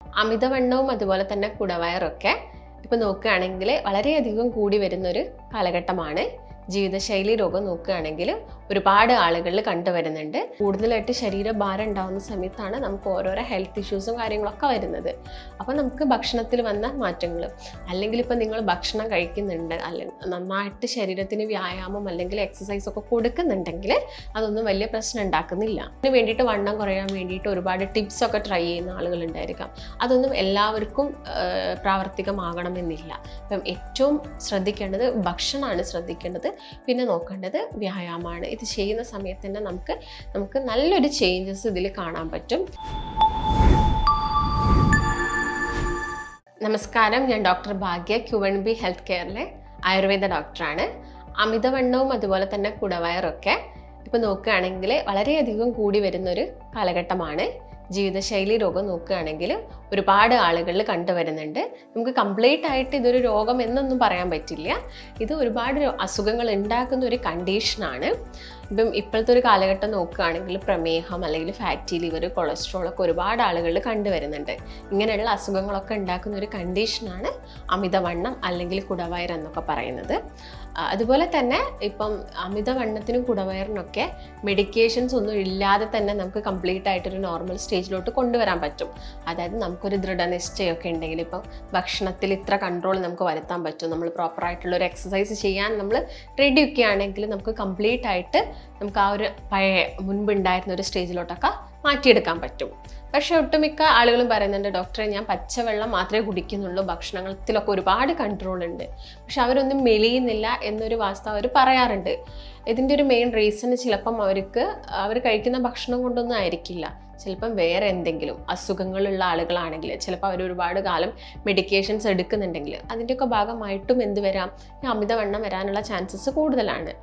അമിതവണ്ണവും അതുപോലെ തന്നെ കുടവയറൊക്കെ ഇപ്പോൾ നോക്കുകയാണെങ്കിൽ വളരെയധികം കൂടി വരുന്നൊരു കാലഘട്ടമാണ്. ജീവിതശൈലി രോഗം നോക്കുകയാണെങ്കിൽ ഒരുപാട് ആളുകളിൽ കണ്ടുവരുന്നുണ്ട്. കൂടുതലായിട്ട് ശരീരഭാരം ഉണ്ടാകുന്ന സമയത്താണ് നമുക്ക് ഓരോരോ ഹെൽത്ത് ഇഷ്യൂസും കാര്യങ്ങളൊക്കെ വരുന്നത്. അപ്പോൾ നമുക്ക് ഭക്ഷണത്തിൽ വന്ന മാറ്റങ്ങൾ, അല്ലെങ്കിൽ ഇപ്പോൾ നിങ്ങൾ ഭക്ഷണം കഴിക്കുന്നുണ്ട്, അല്ലെങ്കിൽ നന്നായിട്ട് ശരീരത്തിന് വ്യായാമം അല്ലെങ്കിൽ എക്സസൈസ് ഒക്കെ കൊടുക്കുന്നുണ്ടെങ്കിൽ അതൊന്നും വലിയ പ്രശ്നം ഉണ്ടാക്കുന്നില്ല. അതിന് വേണ്ടിയിട്ട് വണ്ണം കുറയാൻ വേണ്ടിയിട്ട് ഒരുപാട് ടിപ്സ് ഒക്കെ ട്രൈ ചെയ്യുന്ന ആളുകളുണ്ടായിരിക്കാം. അതൊന്നും എല്ലാവർക്കും പ്രാവർത്തികമാകണമെന്നില്ല. അപ്പം ഏറ്റവും ശ്രദ്ധിക്കേണ്ടത് ഭക്ഷണമാണ് ശ്രദ്ധിക്കേണ്ടത്. പിന്നെ നോക്കേണ്ടത് വ്യായാമമാണ്. ഇത് ചെയ്യുന്ന സമയത്ത് തന്നെ നമുക്ക് നല്ലൊരു ചേഞ്ചസ് ഇതിൽ കാണാൻ പറ്റും. നമസ്കാരം, ഞാൻ ഡോക്ടർ ഭാഗ്യ, QNB ഹെൽത്ത് കെയറിലെ ആയുർവേദ ഡോക്ടറാണ്. അമിതവണ്ണവും അതുപോലെ തന്നെ കുടവയറൊക്കെ ഇപ്പോൾ നോക്കുകയാണെങ്കിൽ വളരെയധികം കൂടി വരുന്നൊരു കാലഘട്ടമാണ്. ജീവിതശൈലി രോഗം നോക്കുകയാണെങ്കിൽ ഒരുപാട് ആളുകളിൽ കണ്ടുവരുന്നുണ്ട്. നമുക്ക് കംപ്ലീറ്റ് ആയിട്ട് ഇതൊരു രോഗം എന്നൊന്നും പറയാൻ പറ്റില്ല. ഇത് ഒരുപാട് അസുഖങ്ങൾ ഉണ്ടാക്കുന്ന ഒരു കണ്ടീഷനാണ്. ഇപ്പം ഇപ്പോഴത്തെ ഒരു കാലഘട്ടം നോക്കുകയാണെങ്കിൽ പ്രമേഹം അല്ലെങ്കിൽ ഫാറ്റി ലിവർ, കൊളസ്ട്രോൾ ഒക്കെ ഒരുപാട് ആളുകളിൽ കണ്ടുവരുന്നുണ്ട്. ഇങ്ങനെയുള്ള അസുഖങ്ങളൊക്കെ ഉണ്ടാക്കുന്ന ഒരു കണ്ടീഷനാണ് അമിതവണ്ണം അല്ലെങ്കിൽ കുടവയർ എന്നൊക്കെ പറയുന്നത്. അതുപോലെ തന്നെ ഇപ്പം അമിതവണ്ണത്തിനും കുടവയറിനൊക്കെ മെഡിക്കേഷൻസ് ഒന്നും ഇല്ലാതെ തന്നെ നമുക്ക് കംപ്ലീറ്റ് ആയിട്ടൊരു നോർമൽ സ്റ്റേജിലോട്ട് കൊണ്ടുവരാൻ പറ്റും. അതായത് നമുക്കൊരു ദൃഢനിശ്ചയമൊക്കെ ഉണ്ടെങ്കിൽ ഇപ്പം ഭക്ഷണത്തിൽ ഇത്ര കൺട്രോൾ നമുക്ക് വരുത്താൻ പറ്റും. നമ്മൾ പ്രോപ്പറായിട്ടുള്ള ഒരു എക്സസൈസ് ചെയ്യാൻ നമ്മൾ റെഡിയൊക്കെ ആണെങ്കിൽ നമുക്ക് കംപ്ലീറ്റ് ആയിട്ട് നമുക്ക് ആ ഒരു പഴയ മുൻപുണ്ടായിരുന്ന ഒരു സ്റ്റേജിലോട്ടൊക്കെ മാറ്റിയെടുക്കാൻ പറ്റും. പക്ഷേ ഒട്ടുമിക്ക ആളുകളും പറയുന്നുണ്ട്, ഡോക്ടറെ ഞാൻ പച്ചവെള്ളം മാത്രമേ കുടിക്കുന്നുള്ളൂ, ഭക്ഷണത്തിലൊക്കെ ഒരുപാട് കൺട്രോൾ ഉണ്ട്, പക്ഷെ അവരൊന്നും മെലിയുന്നില്ല എന്നൊരു വാസ്തവം അവർ പറയാറുണ്ട്. ഇതിൻ്റെ ഒരു മെയിൻ റീസൺ ചിലപ്പം അവർ കഴിക്കുന്ന ഭക്ഷണം കൊണ്ടൊന്നും ആയിരിക്കില്ല. ചിലപ്പം വേറെ എന്തെങ്കിലും അസുഖങ്ങളുള്ള ആളുകളാണെങ്കിൽ, ചിലപ്പോൾ അവർ ഒരുപാട് കാലം മെഡിക്കേഷൻസ് എടുക്കുന്നുണ്ടെങ്കിൽ അതിൻ്റെയൊക്കെ ഭാഗമായിട്ടും എന്ത് വരാം, അമിതവണ്ണം വരാനുള്ള ചാൻസസ് കൂടുതലാണ്.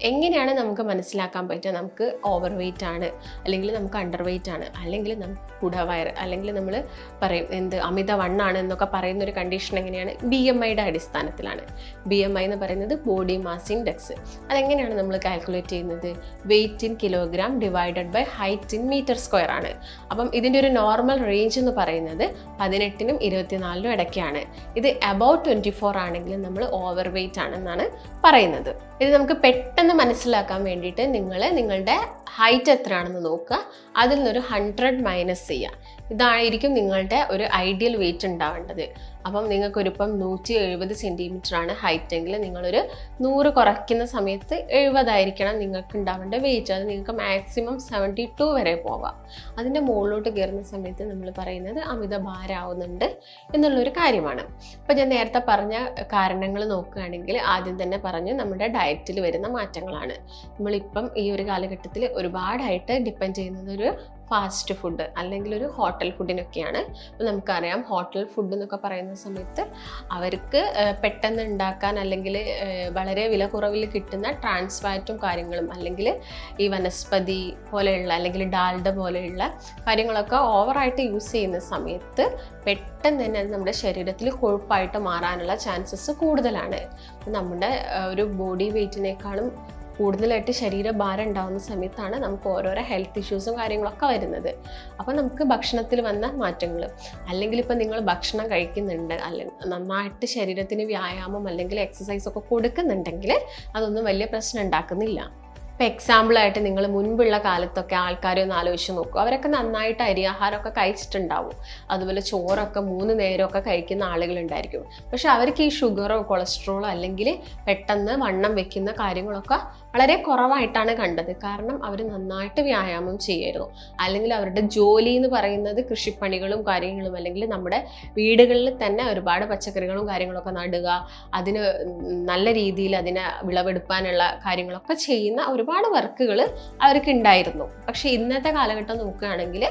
എങ്ങനെയാണ് നമുക്ക് മനസ്സിലാക്കാൻ പറ്റുക നമുക്ക് ഓവർ വെയ്റ്റ് ആണ്, അല്ലെങ്കിൽ നമുക്ക് അണ്ടർ വെയ്റ്റ് ആണ്, അല്ലെങ്കിൽ നമുക്ക് കുടവയർ, അല്ലെങ്കിൽ നമ്മൾ പറയും അമിതവണ്ണാണ് എന്നൊക്കെ പറയുന്ന ഒരു കണ്ടീഷൻ എങ്ങനെയാണ്? BMIയുടെ അടിസ്ഥാനത്തിലാണ്. BMI എന്ന് പറയുന്നത് ബോഡി മാസ് ഇൻഡെക്സ്. അതെങ്ങനെയാണ് നമ്മൾ കാൽക്കുലേറ്റ് ചെയ്യുന്നത്? Weight in kilogram divided by height in metre square ആണ്. അപ്പം ഇതിൻ്റെ ഒരു നോർമൽ റേഞ്ച് എന്ന് പറയുന്നത് 18നും 24നും ഇടയ്ക്കാണ്. ഇത് അബൌട്ട് 24 ആണെങ്കിൽ നമ്മൾ ഓവർ വെയ്റ്റ് ആണെന്നാണ് പറയുന്നത്. ഇത് നമുക്ക് പെട്ടെന്ന് മനസ്സിലാക്കാൻ വേണ്ടിയിട്ട് നിങ്ങളുടെ ഹൈറ്റ് എത്രയാണെന്ന് നോക്കുക, അതിൽ നിന്നൊരു 100 മൈനസ് ചെയ്യുക. ഇതായിരിക്കും നിങ്ങളുടെ ഒരു ഐഡിയൽ വെയ്റ്റ് ഉണ്ടാവേണ്ടത്. അപ്പം നിങ്ങൾക്കൊരിപ്പം 170 സെൻറ്റിമീറ്റർ ആണ് ഹൈറ്റ് എങ്കിൽ നിങ്ങളൊരു 100 കുറയ്ക്കുന്ന സമയത്ത് 70 ആയിരിക്കണം നിങ്ങൾക്ക് ഉണ്ടാവേണ്ട വെയിറ്റ്. അത് നിങ്ങൾക്ക് മാക്സിമം 72 വരെ പോകാം. അതിൻ്റെ മുകളിലോട്ട് കയറുന്ന സമയത്ത് നമ്മൾ പറയുന്നത് അമിതഭാരമാവുന്നുണ്ട് എന്നുള്ളൊരു കാര്യമാണ്. അപ്പം ഞാൻ നേരത്തെ പറഞ്ഞ കാരണങ്ങൾ നോക്കുകയാണെങ്കിൽ ആദ്യം തന്നെ പറഞ്ഞു നമ്മുടെ ഡയറ്റിൽ വരുന്ന മാറ്റങ്ങളാണ്. നമ്മളിപ്പം ഈ ഒരു കാലഘട്ടത്തിൽ ഒരുപാടായിട്ട് ഡിപ്പെൻഡ് ചെയ്യുന്നത് ഒരു ഫാസ്റ്റ് ഫുഡ് അല്ലെങ്കിൽ ഒരു ഹോട്ടൽ ഫുഡിനൊക്കെയാണ്. അപ്പോൾ നമുക്കറിയാം ഹോട്ടൽ ഫുഡ് എന്നൊക്കെ പറയുന്ന സമയത്ത് അവർക്ക് പെട്ടെന്ന് ഉണ്ടാക്കാൻ അല്ലെങ്കിൽ വളരെ വില കുറവിൽ കിട്ടുന്ന ട്രാൻസ് ഫാറ്റും കാര്യങ്ങളും, അല്ലെങ്കിൽ ഈ വനസ്പതി പോലെയുള്ള അല്ലെങ്കിൽ ഡാൽഡ പോലെയുള്ള കാര്യങ്ങളൊക്കെ ഓവറായിട്ട് യൂസ് ചെയ്യുന്ന സമയത്ത് പെട്ടെന്ന് തന്നെ അത് നമ്മുടെ ശരീരത്തിൽ കൊഴുപ്പായിട്ട് മാറാനുള്ള ചാൻസസ് കൂടുതലാണ്. നമ്മുടെ ഒരു ബോഡി വെയ്റ്റിനേക്കാളും കൂടുതലായിട്ട് ശരീരഭാരം ഉണ്ടാകുന്ന സമയത്താണ് നമുക്ക് ഓരോരോ ഹെൽത്ത് ഇഷ്യൂസും കാര്യങ്ങളൊക്കെ വരുന്നത്. അപ്പോൾ നമുക്ക് ഭക്ഷണത്തിൽ വന്ന മാറ്റങ്ങൾ, അല്ലെങ്കിൽ ഇപ്പോൾ നിങ്ങൾ ഭക്ഷണം കഴിക്കുന്നുണ്ട്, അല്ലെങ്കിൽ നന്നായിട്ട് ശരീരത്തിന് വ്യായാമം അല്ലെങ്കിൽ എക്സസൈസ് ഒക്കെ കൊടുക്കുന്നുണ്ടെങ്കിൽ അതൊന്നും വലിയ പ്രശ്നം ഉണ്ടാക്കുന്നില്ല. ഇപ്പോൾ എക്സാമ്പിളായിട്ട് നിങ്ങൾ മുൻപുള്ള കാലത്തൊക്കെ ആൾക്കാരെ ഒന്ന് ആലോചിച്ച് നോക്കൂ. അവരൊക്കെ നന്നായിട്ട് അരിയാഹാരമൊക്കെ കഴിച്ചിട്ടുണ്ടാവും. അതുപോലെ ചോറൊക്കെ 3 നേരമൊക്കെ കഴിക്കുന്ന ആളുകളുണ്ടായിരിക്കും. പക്ഷെ അവർക്ക് ഈ ഷുഗറോ കൊളസ്ട്രോളോ അല്ലെങ്കിൽ പെട്ടെന്ന് വണ്ണം വെക്കുന്ന കാര്യങ്ങളൊക്കെ വളരെ കുറവായിട്ടാണ് കണ്ടത്. കാരണം അവർ നന്നായിട്ട് വ്യായാമം ചെയ്യായിരുന്നു. അല്ലെങ്കിൽ അവരുടെ ജോലി എന്ന് പറയുന്നത് കൃഷിപ്പണികളും കാര്യങ്ങളും, അല്ലെങ്കിൽ നമ്മുടെ വീടുകളിൽ തന്നെ ഒരുപാട് പച്ചക്കറികളും കാര്യങ്ങളൊക്കെ നടുക, അതിന് നല്ല രീതിയിൽ അതിനെ വിളവെടുപ്പാനുള്ള കാര്യങ്ങളൊക്കെ ചെയ്യുന്ന ഒരുപാട് വർക്കുകൾ അവർക്ക് ഉണ്ടായിരുന്നു. പക്ഷെ ഇന്നത്തെ കാലഘട്ടം നോക്കുകയാണെങ്കിൽ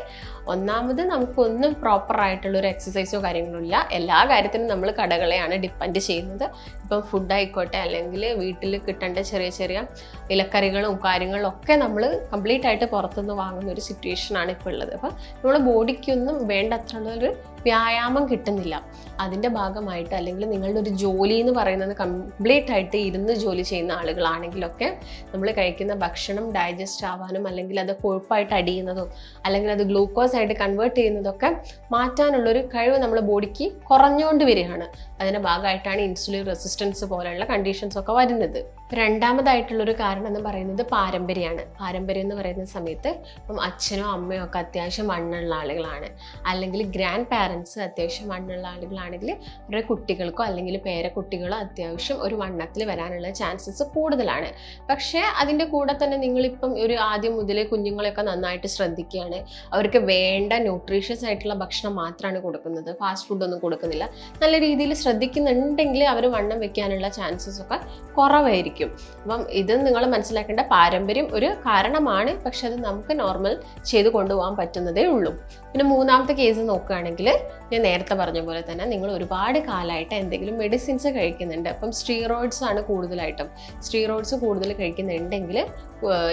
ഒന്നാമത് നമുക്കൊന്നും പ്രോപ്പറായിട്ടുള്ളൊരു എക്സസൈസോ കാര്യങ്ങളോ ഇല്ല. എല്ലാ കാര്യത്തിനും നമ്മൾ കടകളെയാണ് ഡിപ്പെൻഡ് ചെയ്യുന്നത്. ഇപ്പം ഫുഡ് ആയിക്കോട്ടെ, അല്ലെങ്കിൽ വീട്ടിൽ കിട്ടേണ്ട ചെറിയ ചെറിയ ഇലക്കറികളും കാര്യങ്ങളും ഒക്കെ നമ്മൾ കംപ്ലീറ്റ് ആയിട്ട് പുറത്തുനിന്ന് വാങ്ങുന്ന ഒരു സിറ്റുവേഷനാണ് ഇപ്പോൾ ഉള്ളത്. അപ്പം നമ്മുടെ ബോഡിക്കൊന്നും വേണ്ടത്രയുള്ളൊരു വ്യായാമം കിട്ടുന്നില്ല. അതിൻ്റെ ഭാഗമായിട്ട്, അല്ലെങ്കിൽ നിങ്ങളുടെ ഒരു ജോലി എന്ന് പറയുന്നത് കംപ്ലീറ്റ് ആയിട്ട് ഇരുന്ന് ജോലി ചെയ്യുന്ന ആളുകളാണെങ്കിലൊക്കെ നമ്മൾ കഴിക്കുന്ന കഴിക്കുന്ന ഭക്ഷണം ഡൈജസ്റ്റ് ആവാനും അല്ലെങ്കിൽ അത് കൊഴുപ്പായിട്ട് അടിയുന്നതോ അല്ലെങ്കിൽ അത് ഗ്ലൂക്കോസ് ആയിട്ട് കൺവേർട്ട് ചെയ്യുന്നതൊക്കെ മാറ്റാനുള്ളൊരു കഴിവ് നമ്മുടെ ബോഡിക്ക് കുറഞ്ഞുകൊണ്ട് വരികയാണ്. അതിൻ്റെ ഭാഗമായിട്ടാണ് ഇൻസുലിൻ റെസിസ്റ്റൻസ് പോലെയുള്ള കണ്ടീഷൻസ് ഒക്കെ വരുന്നത്. രണ്ടാമതായിട്ടുള്ളൊരു കാരണം എന്ന് പറയുന്നത് പാരമ്പര്യമാണ്. പാരമ്പര്യം എന്ന് പറയുന്ന സമയത്ത് ഇപ്പം അച്ഛനോ അമ്മയോ ഒക്കെ അത്യാവശ്യം വണ്ണുള്ള ആളുകളാണ്, അല്ലെങ്കിൽ ഗ്രാൻഡ് പാരൻസ് അത്യാവശ്യം വണ്ണുള്ള ആളുകളാണെങ്കിൽ അവരുടെ കുട്ടികൾക്കോ അല്ലെങ്കിൽ പേരക്കുട്ടികളോ അത്യാവശ്യം ഒരു വണ്ണത്തിൽ വരാനുള്ള ചാൻസസ് കൂടുതലാണ്. പക്ഷേ അതിൻ്റെ കൂടെ തന്നെ നിങ്ങളിപ്പം ഒരു ആദ്യം മുതലേ കുഞ്ഞുങ്ങളെയൊക്കെ നന്നായിട്ട് ശ്രദ്ധിക്കുകയാണ്, അവർക്ക് വേണ്ട ന്യൂട്രീഷ്യസ് ആയിട്ടുള്ള ഭക്ഷണം മാത്രമാണ് കൊടുക്കുന്നത്, ഫാസ്റ്റ് ഫുഡൊന്നും കൊടുക്കുന്നില്ല, നല്ല രീതിയിൽ ശ്രദ്ധിക്കുന്നുണ്ടെങ്കിൽ അവർ വണ്ണം വെക്കാനുള്ള ചാൻസസ് ഒക്കെ കുറവായിരിക്കും. അപ്പം ഇത് നിങ്ങൾ മനസ്സിലാക്കേണ്ട, പാരമ്പര്യം ഒരു കാരണമാണ്, പക്ഷെ അത് നമുക്ക് നോർമൽ ചെയ്ത് കൊണ്ടുപോകാൻ പറ്റുന്നതേ ഉള്ളൂ. പിന്നെ മൂന്നാമത്തെ കേസ് നോക്കുകയാണെങ്കിൽ ഞാൻ നേരത്തെ പറഞ്ഞ പോലെ തന്നെ നിങ്ങൾ ഒരുപാട് കാലമായിട്ട് എന്തെങ്കിലും മെഡിസിൻസ് കഴിക്കുന്നുണ്ട്. അപ്പം സ്റ്റീറോയിഡ്സ് ആണ് കൂടുതലായിട്ടും. സ്റ്റീറോയിഡ്സ് കൂടുതൽ കഴിക്കുന്നുണ്ടെങ്കിൽ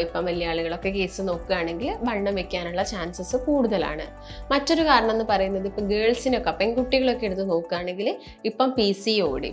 ഇപ്പം വലിയ ആളുകളൊക്കെ കേസ് നോക്കുകയാണെങ്കിൽ വണ്ണം വെക്കാനുള്ള ചാൻസസ് കൂടുതലാണ്. മറ്റൊരു കാരണം എന്ന് പറയുന്നത് ഇപ്പം ഗേൾസിനൊക്കെ പെൺകുട്ടികളൊക്കെ എടുത്ത് നോക്കുകയാണെങ്കിൽ ഇപ്പം PCOD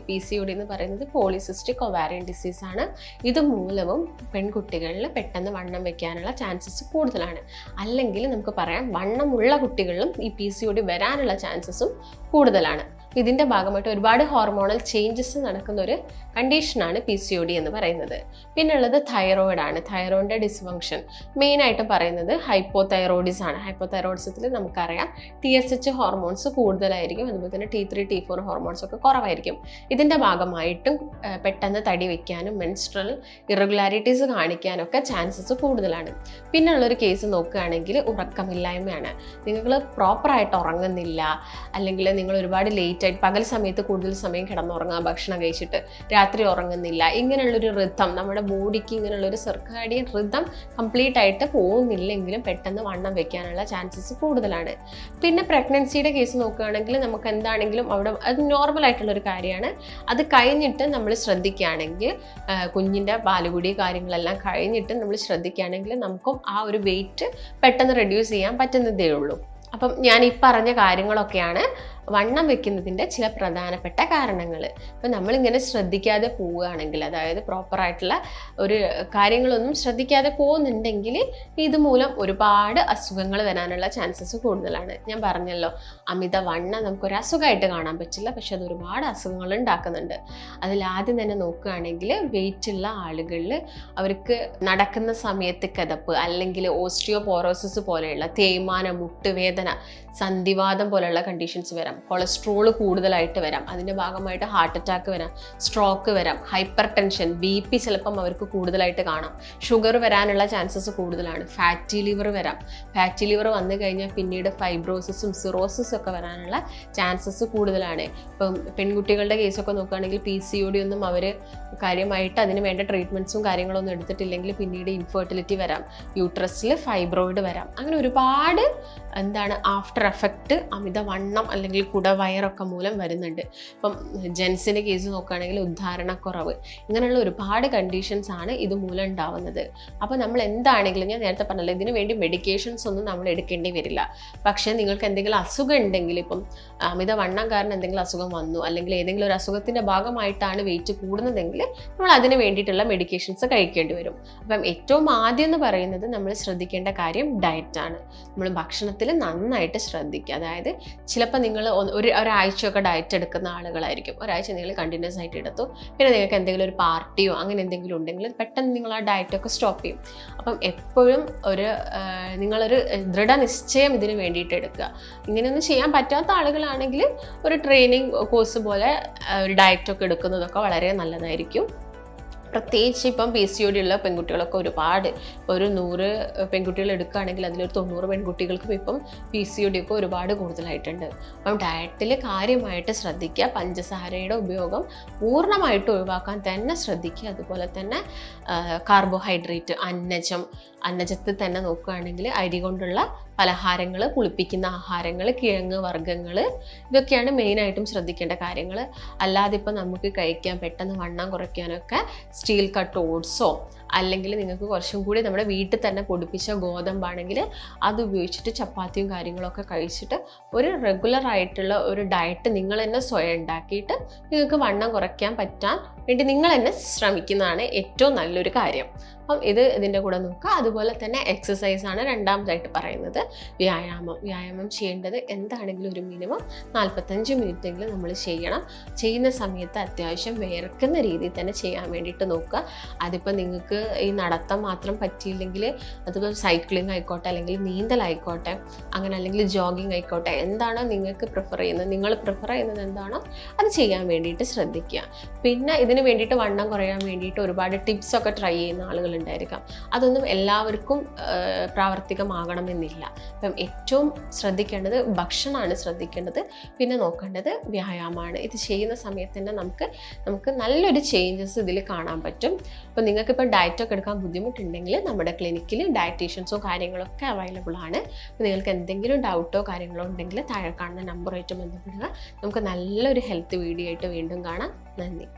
എന്ന് പറയുന്നത് പോളിസിസ്റ്റിക് ഒവാരിയൻ ഡിസീസ് ആണ്. ഇത് മൂലവും പെൺകുട്ടികളിൽ പെട്ടെന്ന് വണ്ണം വെക്കാനുള്ള ചാൻസസ് കൂടുതലാണ്. അല്ലെങ്കിൽ നമുക്ക് പറയാം വണ്ണമുള്ള കുട്ടികളിലും ഈ PCOD വരാനുള്ള ചാൻസസും കൂടുതലാണ്. ഇതിൻ്റെ ഭാഗമായിട്ട് ഒരുപാട് ഹോർമോണൽ ചേഞ്ചസ് നടക്കുന്ന ഒരു കണ്ടീഷനാണ് PCOD എന്ന് പറയുന്നത്. പിന്നുള്ളത് തൈറോയിഡാണ്. തൈറോയിഡിൻ്റെ ഡിസ്ഫങ്ഷൻ മെയിനായിട്ടും പറയുന്നത് ഹൈപ്പോതൈറോയിഡിസം ആണ്. ഹൈപ്പോതൈറോയിഡിസത്തിൽ നമുക്കറിയാം TSH ഹോർമോൺസ് കൂടുതലായിരിക്കും, അതുപോലെ തന്നെ T3 T4 ഹോർമോൺസ് ഒക്കെ കുറവായിരിക്കും. ഇതിൻ്റെ ഭാഗമായിട്ടും പെട്ടെന്ന് തടി വയ്ക്കാനും മെൻസ്ട്രൽ ഇറഗുലാരിറ്റീസ് കാണിക്കാനൊക്കെ ചാൻസസ് കൂടുതലാണ്. പിന്നുള്ളൊരു കേസ് നോക്കുകയാണെങ്കിൽ ഉറക്കമില്ലായ്മയാണ്. നിങ്ങൾ പ്രോപ്പറായിട്ട് ഉറങ്ങുന്നില്ല, അല്ലെങ്കിൽ നിങ്ങൾ ഒരുപാട് ലേറ്റ് ആയിട്ട് പകൽ സമയത്ത് കൂടുതൽ സമയം കിടന്നുറങ്ങുക, ഭക്ഷണം കഴിച്ചിട്ട് രാത്രി ഉറങ്ങുന്നില്ല, ഇങ്ങനെയുള്ളൊരു റിതം നമ്മുടെ ബോഡിക്ക് ഇങ്ങനെയുള്ളൊരു സർക്കാഡിയൻ റിതം കംപ്ലീറ്റ് ആയിട്ട് പോകുന്നില്ലെങ്കിലും പെട്ടെന്ന് വണ്ണം വെക്കാനുള്ള ചാൻസസ് കൂടുതലാണ്. പിന്നെ പ്രഗ്നൻസിയുടെ കേസ് നോക്കുകയാണെങ്കിൽ നമുക്ക് എന്താണെങ്കിലും അവിടെ അത് നോർമൽ ആയിട്ടുള്ളൊരു കാര്യമാണ്. അത് കഴിഞ്ഞിട്ട് നമ്മൾ ശ്രദ്ധിക്കുകയാണെങ്കിൽ കുഞ്ഞിൻ്റെ പാലുകുടി കാര്യങ്ങളെല്ലാം കഴിഞ്ഞിട്ട് നമ്മൾ ശ്രദ്ധിക്കുകയാണെങ്കിൽ നമുക്കും ആ ഒരു വെയിറ്റ് പെട്ടെന്ന് റെഡ്യൂസ് ചെയ്യാൻ പറ്റുന്നതേ ഉള്ളൂ. അപ്പം ഞാൻ ഈ പറഞ്ഞ കാര്യങ്ങളൊക്കെയാണ് വണ്ണം വെക്കുന്നതിൻ്റെ ചില പ്രധാനപ്പെട്ട കാരണങ്ങൾ. ഇപ്പം നമ്മളിങ്ങനെ ശ്രദ്ധിക്കാതെ പോവുകയാണെങ്കിൽ, അതായത് പ്രോപ്പറായിട്ടുള്ള ഒരു കാര്യങ്ങളൊന്നും ശ്രദ്ധിക്കാതെ പോകുന്നുണ്ടെങ്കിൽ ഇതുമൂലം ഒരുപാട് അസുഖങ്ങൾ വരാനുള്ള ചാൻസസ് കൂടുതലാണ്. ഞാൻ പറഞ്ഞല്ലോ, അമിതവണ്ണം നമുക്കൊരു അസുഖമായിട്ട് കാണാൻ പറ്റില്ല, പക്ഷെ അത് ഒരുപാട് അസുഖങ്ങൾ ഉണ്ടാക്കുന്നുണ്ട്. അതിലാദ്യം തന്നെ നോക്കുകയാണെങ്കിൽ വെയിറ്റുള്ള ആളുകളിൽ അവർക്ക് നടക്കുന്ന സമയത്ത് കിതപ്പ്, അല്ലെങ്കിൽ ഓസ്റ്റിയോപോറോസിസ് പോലെയുള്ള തേയ്മാനം, മുട്ടുവേദന, സന്ധിവാതം പോലെയുള്ള കണ്ടീഷൻസ് വരാം, കൊളസ്ട്രോൾ കൂടുതലായിട്ട് വരാം, അതിൻ്റെ ഭാഗമായിട്ട് ഹാർട്ട് അറ്റാക്ക് വരാം, സ്ട്രോക്ക് വരാം, ഹൈപ്പർ ടെൻഷൻ, BP ചിലപ്പം അവർക്ക് കൂടുതലായിട്ട് കാണാം, ഷുഗർ വരാനുള്ള ചാൻസസ് കൂടുതലാണ്, ഫാറ്റി ലിവർ വരാം. ഫാറ്റി ലിവർ വന്നു കഴിഞ്ഞാൽ പിന്നീട് ഫൈബ്രോസിസും സിറോസിസും ഒക്കെ വരാനുള്ള ചാൻസസ് കൂടുതലാണ്. ഇപ്പം പെൺകുട്ടികളുടെ കേസൊക്കെ നോക്കുകയാണെങ്കിൽ PCOD ഒന്നും അവർ കാര്യമായിട്ട് അതിന് വേണ്ട ട്രീറ്റ്മെൻറ്റ്സും കാര്യങ്ങളൊന്നും എടുത്തിട്ടില്ലെങ്കിൽ പിന്നീട് ഇൻഫെർട്ടിലിറ്റി വരാം, യൂട്രസിൽ ഫൈബ്രോയിഡ് വരാം. അങ്ങനെ ഒരുപാട് ആഫ്റ്റർ എഫക്റ്റ് അമിതവണ്ണം അല്ലെങ്കിൽ കുടവയറൊക്കെ മൂലം വരുന്നുണ്ട്. ഇപ്പം ജെൻസിൻ്റെ കേസ് നോക്കുകയാണെങ്കിൽ ഉദ്ധാരണക്കുറവ്, ഇങ്ങനെയുള്ള ഒരുപാട് കണ്ടീഷൻസ് ആണ് ഇത് മൂലം ഉണ്ടാവുന്നത്. അപ്പോൾ നമ്മൾ എന്താണെങ്കിലും ഞാൻ നേരത്തെ പറഞ്ഞല്ലോ, ഇതിനു വേണ്ടി മെഡിക്കേഷൻസ് ഒന്നും നമ്മൾ എടുക്കേണ്ടി വരില്ല. പക്ഷേ നിങ്ങൾക്ക് എന്തെങ്കിലും അസുഖം ഉണ്ടെങ്കിൽ, ഇപ്പം അമിതവണ്ണം കാരണം എന്തെങ്കിലും അസുഖം വന്നു, അല്ലെങ്കിൽ ഏതെങ്കിലും ഒരു അസുഖത്തിൻ്റെ ഭാഗമായിട്ടാണ് വെയിറ്റ് കൂടുന്നതെങ്കിൽ നമ്മൾ അതിന് വേണ്ടിയിട്ടുള്ള മെഡിക്കേഷൻസ് കഴിക്കേണ്ടി വരും. അപ്പം ഏറ്റവും ആദ്യം എന്ന് പറയുന്നത് നമ്മൾ ശ്രദ്ധിക്കേണ്ട കാര്യം ഡയറ്റാണ്. നമ്മൾ ഭക്ഷണത്തിൽ നന്നായിട്ട് ശ്രദ്ധിക്കുക. അതായത് ചിലപ്പോൾ നിങ്ങൾ ഒരാഴ്ചയൊക്കെ ഡയറ്റ് എടുക്കുന്ന ആളുകളായിരിക്കും, ഒരാഴ്ച നിങ്ങൾ കണ്ടിന്യൂസ് ആയിട്ട് എടുത്തു, പിന്നെ നിങ്ങൾക്ക് എന്തെങ്കിലും ഒരു പാർട്ടിയോ അങ്ങനെ എന്തെങ്കിലും ഉണ്ടെങ്കിൽ പെട്ടെന്ന് നിങ്ങൾ ആ ഡയറ്റൊക്കെ സ്റ്റോപ്പ് ചെയ്യും. അപ്പം എപ്പോഴും നിങ്ങളൊരു ദൃഢനിശ്ചയം ഇതിന് വേണ്ടിയിട്ട് എടുക്കുക. ഇങ്ങനെയൊന്നും ചെയ്യാൻ പറ്റാത്ത ആളുകളാണെങ്കിൽ ഒരു ട്രെയിനിങ് കോഴ്സ് പോലെ ഒരു ഡയറ്റൊക്കെ എടുക്കുന്നതൊക്കെ വളരെ നല്ലതായിരിക്കും. പ്രത്യേകിച്ച് ഇപ്പം PCOD ഉള്ള പെൺകുട്ടികളൊക്കെ ഒരുപാട്, ഒരു 100 പെൺകുട്ടികൾ എടുക്കുകയാണെങ്കിൽ അതിലൊരു 90 പെൺകുട്ടികൾക്കും ഇപ്പം PCOD ഒക്കെ ഒരുപാട് കൂടുതലായിട്ടുണ്ട്. അപ്പം ഡയറ്റിൽ കാര്യമായിട്ട് ശ്രദ്ധിക്കുക. പഞ്ചസാരയുടെ ഉപയോഗം പൂർണ്ണമായിട്ട് ഒഴിവാക്കാൻ തന്നെ ശ്രദ്ധിക്കുക. അതുപോലെ തന്നെ കാർബോഹൈഡ്രേറ്റ്, അന്നജത്തിൽ തന്നെ നോക്കുകയാണെങ്കിൽ അരി കൊണ്ടുള്ള പലഹാരങ്ങൾ, പുളിപ്പിക്കുന്ന ആഹാരങ്ങൾ, കിഴങ്ങ് വർഗ്ഗങ്ങൾ, ഇതൊക്കെയാണ് മെയിനായിട്ടും ശ്രദ്ധിക്കേണ്ട കാര്യങ്ങൾ. അല്ലാതെ ഇപ്പം നമുക്ക് കഴിക്കാൻ പെട്ടെന്ന് വണ്ണം കുറയ്ക്കാനൊക്കെ സ്റ്റീൽ കട്ട് ഓട്സോ അല്ലെങ്കിൽ നിങ്ങൾക്ക് കുറച്ചും കൂടി നമ്മുടെ വീട്ടിൽ തന്നെ പൊടിപ്പിച്ച ഗോതമ്പാണെങ്കിൽ അത് ഉപയോഗിച്ചിട്ട് ചപ്പാത്തിയും കാര്യങ്ങളൊക്കെ കഴിച്ചിട്ട് ഒരു റെഗുലർ ആയിട്ടുള്ള ഒരു ഡയറ്റ് നിങ്ങൾ തന്നെ സ്വയം ഉണ്ടാക്കിയിട്ട് നിങ്ങൾക്ക് വണ്ണം കുറയ്ക്കാൻ പറ്റാൻ വേണ്ടി നിങ്ങൾ തന്നെ ശ്രമിക്കുന്നതാണ് ഏറ്റവും നല്ലൊരു കാര്യം. അപ്പം ഇതിൻ്റെ കൂടെ നോക്കുക. അതുപോലെ തന്നെ എക്സസൈസാണ് രണ്ടാമതായിട്ട് പറയുന്നത്. വ്യായാമം ചെയ്യേണ്ടത് എന്താണെങ്കിലും ഒരു മിനിമം 45 മിനിറ്റെങ്കിലും നമ്മൾ ചെയ്യണം. ചെയ്യുന്ന സമയത്ത് അത്യാവശ്യം വിയർക്കുന്ന രീതിയിൽ തന്നെ ചെയ്യാൻ വേണ്ടിയിട്ട് നോക്കുക. അതിപ്പോൾ നിങ്ങൾക്ക് ഈ നടത്തം മാത്രം പറ്റിയില്ലെങ്കിൽ അതിപ്പോൾ സൈക്ലിംഗ് ആയിക്കോട്ടെ, അല്ലെങ്കിൽ നീന്തലായിക്കോട്ടെ, അങ്ങനെ അല്ലെങ്കിൽ ജോഗിങ് ആയിക്കോട്ടെ, എന്താണോ നിങ്ങൾക്ക് പ്രിഫർ ചെയ്യുന്നത്, നിങ്ങൾ പ്രിഫർ ചെയ്യുന്നത് എന്താണോ അത് ചെയ്യാൻ വേണ്ടിയിട്ട് ശ്രദ്ധിക്കുക. പിന്നെ ഇതിന് വേണ്ടിയിട്ട് വണ്ണം കുറയാൻ വേണ്ടിയിട്ട് ഒരുപാട് ടിപ്സൊക്കെ ട്രൈ ചെയ്യുന്ന ആളുകളുണ്ടായിരിക്കാം. അതൊന്നും എല്ലാവർക്കും പ്രാവർത്തികമാകണമെന്നില്ല. അപ്പം ഏറ്റവും ശ്രദ്ധിക്കേണ്ടത് ഭക്ഷണമാണ് ശ്രദ്ധിക്കേണ്ടത്. പിന്നെ നോക്കേണ്ടത് വ്യായാമമാണ്. ഇത് ചെയ്യുന്ന സമയത്ത് തന്നെ നമുക്ക് നല്ലൊരു ചേഞ്ചസ് ഇതിൽ കാണാൻ പറ്റും. അപ്പോൾ നിങ്ങൾക്കിപ്പോൾ ഡയറ്റൊക്കെ എടുക്കാൻ ബുദ്ധിമുട്ടുണ്ടെങ്കിൽ നമ്മുടെ ക്ലിനിക്കിൽ ഡയറ്റീഷ്യൻസോ കാര്യങ്ങളൊക്കെ അവൈലബിൾ ആണ്. അപ്പോൾ നിങ്ങൾക്ക് എന്തെങ്കിലും ഡൗട്ടോ കാര്യങ്ങളോ ഉണ്ടെങ്കിൽ താഴെ കാണുന്ന നമ്പറായിട്ട് ബന്ധപ്പെടുക. നമുക്ക് നല്ലൊരു ഹെൽത്ത് വീഡിയോ ആയിട്ട് വീണ്ടും കാണാം. നന്ദി.